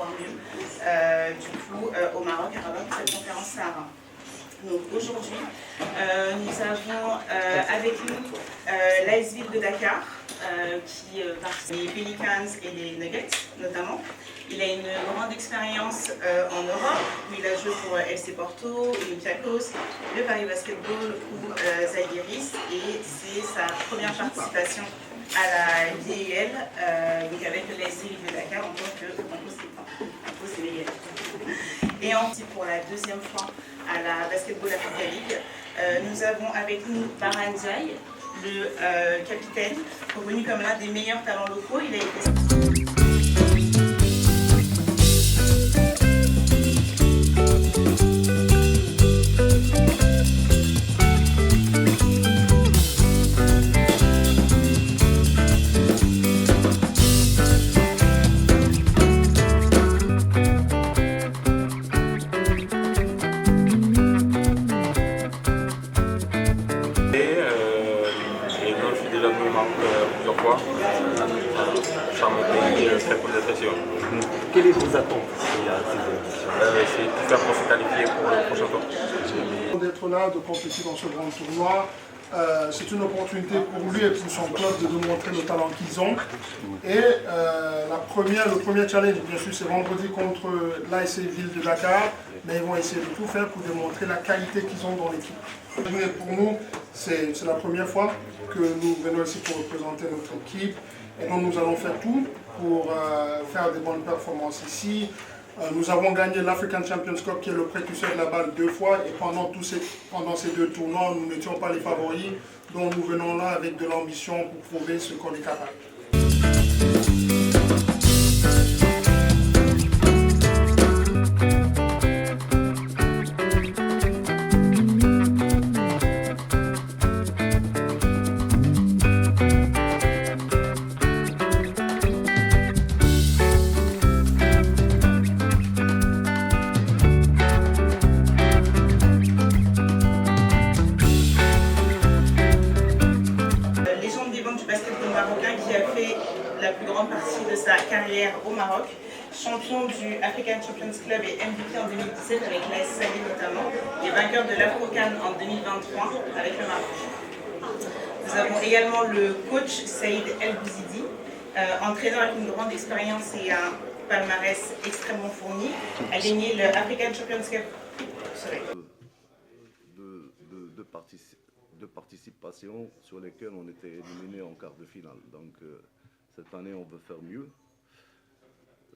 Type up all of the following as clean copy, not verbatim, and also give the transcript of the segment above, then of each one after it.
encore mieux, au Maroc, à Rabat, pour cette conférence Sahara. Donc aujourd'hui, nous avons avec nous l'AS Ville de Dakar, qui participe les Pelicans et les Nuggets notamment. Il a une grande expérience en Europe, où il a joué pour FC Porto, Olympiakos, le Paris Basketball ou Zalgiris, et c'est sa première participation à la VIL, donc avec l'AS Ville de Dakar en tant que sénégalais. Et ensuite pour la deuxième fois à la Basketball Africa League, nous avons avec nous Baran Ndiaye, le capitaine, reconnu comme l'un des meilleurs talents locaux. Il a été... Plusieurs fois, ça m'a été très peu de pression. Quelles sont vos attentes à ces éditions? C'est tout faire pour se qualifier pour le prochain tour. D'être là, de compétir dans ce grand tournoi, c'est une opportunité pour lui et pour son club de démontrer le talent qu'ils ont. Et le premier challenge, bien sûr, c'est vendredi contre l'AS Ville de Dakar, mais ils vont essayer de tout faire pour démontrer la qualité qu'ils ont dans l'équipe. Pour nous, c'est la première fois que nous venons ici pour représenter notre équipe, et donc nous allons faire tout pour faire des bonnes performances ici. Nous avons gagné l'African Champions Cup, qui est le précurseur de la balle, 2 fois, et pendant ces 2 tournois, nous n'étions pas les favoris, donc nous venons là avec de l'ambition pour prouver ce qu'on est capable. Qui a fait la plus grande partie de sa carrière au Maroc, champion du African Champions Club et MVP en 2017 avec l'AS Saly notamment, et vainqueur de l'Afro-CAN en 2023 avec le Maroc. Nous avons également le coach Saïd El Bouzidi, entraîneur avec une grande expérience et un palmarès extrêmement fourni, a gagné le African Champions Cup. De participation sur lesquelles on était éliminé en quart de finale. Donc cette année, on veut faire mieux.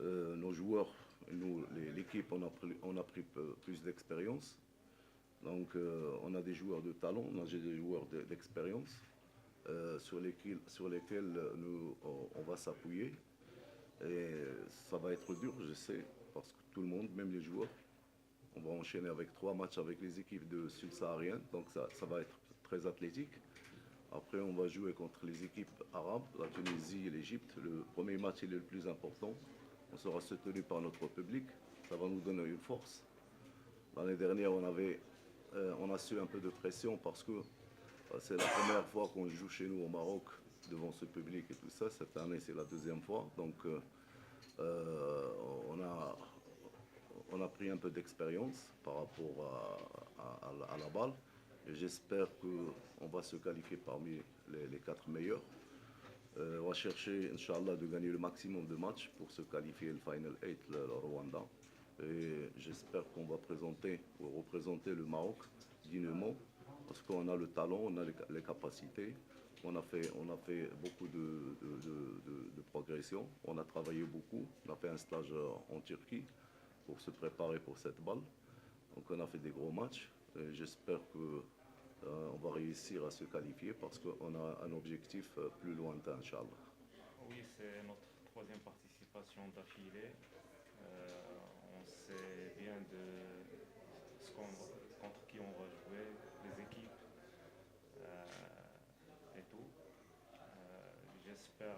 Nos joueurs, nous, l'équipe, on a pris plus d'expérience. Donc on a des joueurs de talent, on a des joueurs d'expérience sur lesquels on va s'appuyer. Et ça va être dur, je sais, parce que tout le monde, même les joueurs, on va enchaîner avec 3 matchs avec les équipes de sud-sahariennes, donc ça va être très athlétique. Après, on va jouer contre les équipes arabes, la Tunisie et l'Égypte. Le premier match il est le plus important. On sera soutenu par notre public. Ça va nous donner une force. L'année dernière, on a su un peu de pression parce que c'est la première fois qu'on joue chez nous au Maroc devant ce public et tout ça. Cette année, c'est la 2e fois. Donc, on a pris un peu d'expérience par rapport à la balle. J'espère qu'on va se qualifier parmi les 4 meilleurs. On va chercher, Inch'Allah, de gagner le maximum de matchs pour se qualifier le Final 8, le Rwanda. Et j'espère qu'on va représenter le Maroc dignement, parce qu'on a le talent, on a les capacités. On a fait beaucoup de progression, on a travaillé beaucoup, on a fait un stage en Turquie pour se préparer pour cette balle. Donc on a fait des gros matchs. J'espère qu'on va réussir à se qualifier parce qu'on a un objectif plus lointain, Inch'Allah. Oui, c'est notre 3e participation d'affilée. On sait bien contre qui on va jouer, les équipes et tout. J'espère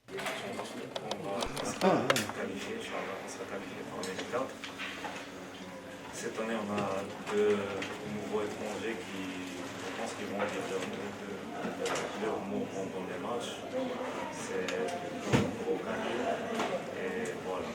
qu'on va se qualifier, Inch'Allah, on sera qualifié parmi les 4. Cette année, on a 2 nouveaux étrangers qui, je pense qu'ils vont dire leur mot pendant les matchs. C'est pour gagner. Et voilà.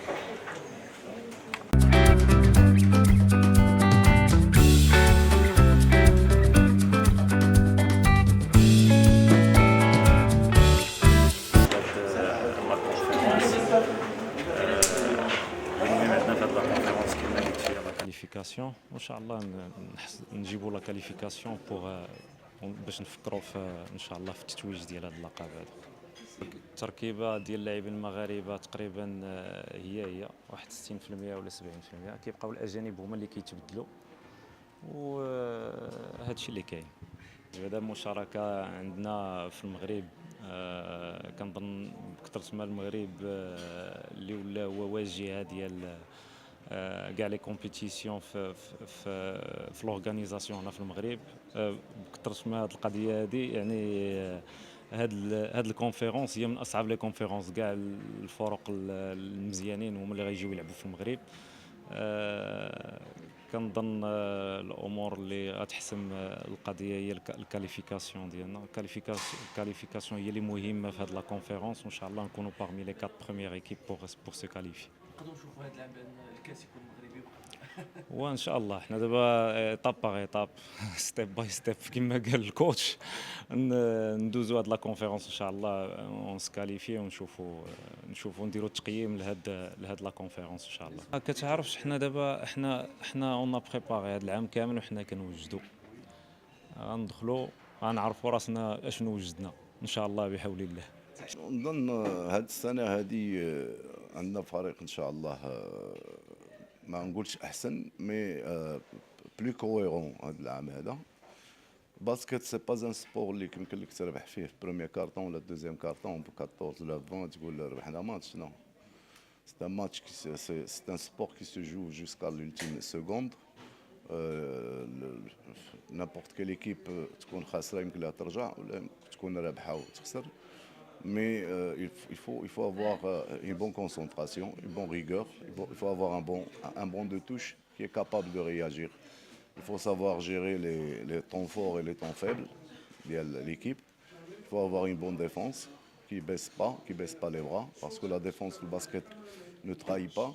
كاليفيكاسيون وان شاء الله نجيبوا لا كاليفيكاسيون باش نفكروا في ان شاء الله في التتويج ديال هذا اللقب هذا. التركيبه ديال اللاعبين المغاربه تقريبا هي واحد 60% ولا 70%، كيبقاو الاجانب هما اللي كيتبدلوا وهذا الشيء اللي كاين. هذا المشاركه عندنا في المغرب كنظن بكثرة ما المغرب اللي ولا هو واجهه ديال كاع لي كومبيتيسيون في لورغانيزاسيون هنا في المغرب. بكثرة ما هذه القضيه هذه يعني هاد الكونفيرونس هي من اصعب لي كونفيرونس. كاع الفرق المزيانين هما اللي غيجيو يلعبوا في المغرب. كنظن الامور اللي غتحسم القضيه هي الكاليفيكاسيون ديالنا. الكاليفيكاسيون هي اللي مهمه في هاد لا كونفيرونس، وان شاء الله نكونوا باغمي لي 4 بروميير ايكيب بور سو كاليفي. نقدروا نشوفوا هذا العام الكاس يكون مغربي وان شاء الله حنا دابا ايطاب باغ ايطاب ستيب باي ستيب كما قال الكوتش ندوزو هاد لا كونفيرونس ان شاء الله ونسكاليفي ونشوفوا نديروا تقييم لهاد لا كونفيرونس ان شاء الله. كتعرفش حنا دابا حنا اون بريباري هاد العام كامل وحنا كنوجدوا، غندخلوا غنعرفوا راسنا اشنو وجدنا ان شاء الله بحول الله. نظن هاد السنه هذه عندنا فريق ان شاء الله ما نقولش احسن مي بلو كويرون هذا العام هذا. باسكت سي با ان سبور اللي يمكن لك تربح فيه في بروميير كارطون ولا دوزيام كارطون ب 14 ولا 20 تقول ربحنا ماتش. نو سي ان ماتش سي ان سبور كي سو جو جوسكا لولتيم سكوند. نابورت كيل ايكيب تكون خاسره يمكن لها ترجع ولا تكون رابحه وتخسر. Mais il faut avoir une bonne concentration, une bonne rigueur. Il faut avoir un bon de touche qui est capable de réagir. Il faut savoir gérer les temps forts et les temps faibles de l'équipe. Il faut avoir une bonne défense qui baisse pas les bras, parce que la défense du basket ne trahit pas,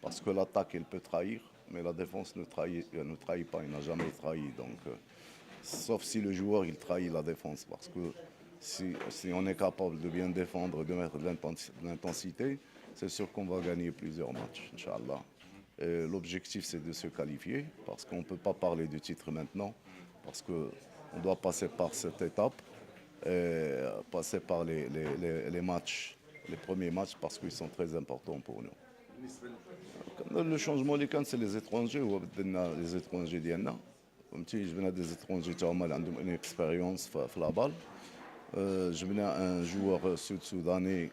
parce que l'attaque elle peut trahir, mais la défense ne trahit pas, il n'a jamais trahi. Donc, sauf si le joueur il trahit la défense, parce que si on est capable de bien défendre, de mettre de l'intensité, c'est sûr qu'on va gagner plusieurs matchs, Inch'Allah. L'objectif, c'est de se qualifier, parce qu'on ne peut pas parler du titre maintenant, parce qu'on doit passer par cette étape, et passer par les matchs, les premiers matchs, parce qu'ils sont très importants pour nous. Le changement, c'est les étrangers, les étrangers d'Yana. جبنا des étrangers qui ont une expérience في la balle. جبنا un joueur sud-soudanais,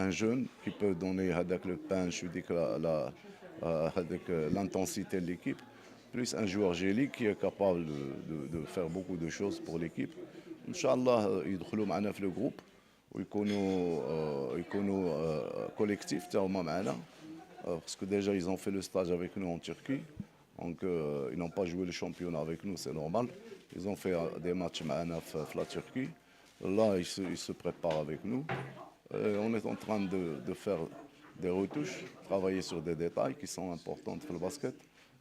un jeune qui peut donner le punch, l'intensité de l'équipe, plus un joueur géli qui est capable de faire beaucoup de choses pour l'équipe. Inch'Allah, يدخلوا معنا في le groupe ويكونوا collectif تاعهم معنا, parce que déjà ils ont fait le stage avec nous en Turquie. Donc ils n'ont pas joué le championnat avec nous, c'est normal. Ils ont fait des matchs معنا في la Turquie. Là, ils se préparent avec nous. On est en train de faire des retouches, travailler sur des détails qui sont importants dans le basket.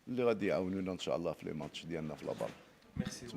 اللي غادي يعاونونا ان شاء الله في les matchs ديالنا في la balle. Merci.